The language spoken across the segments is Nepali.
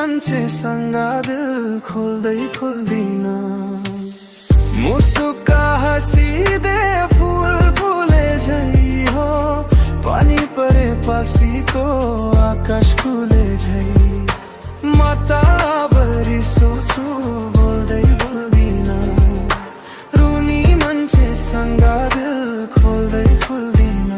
मान्छेसँग दिल खोल्दै खोल्दिन मुसुक्का हँसिदे फुल फुले झै हो पानी परे पक्षीको आकाश खुले झै म त बरी सोच्छु बोल्दै बोल्दिन रुनी मान्छेसँग दिल खोल्दै खोल्दिन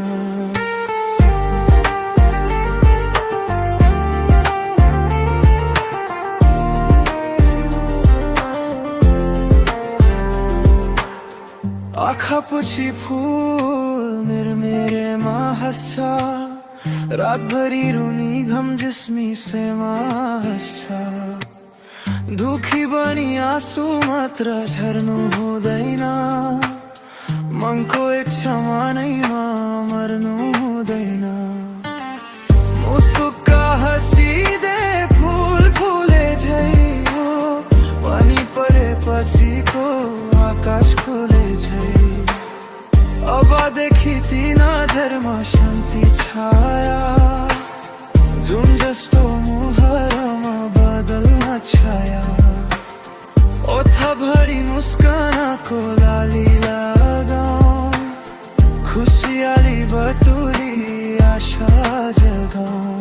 आँखा पछि फूल मेरेमा हँस्छ रातभरि रुनी घम जिस्मिसेमा हँस्छ दुखी बनी आँसु मात्र झर्नु हुँदैन मनको इच्छामा नै मर्नु हुँदैन मुसुक्का हँसिदे फुल फुले झै हो पानी परे पछिको आकाश खुले झै अबदेखि ती नजरमा शान्ति छाया जुन जस्तो मुहारमा बदल्न छाया ओठभरि मुस्कानको लाली लगाऊ खुसियाली बटुली आशा जगाऊ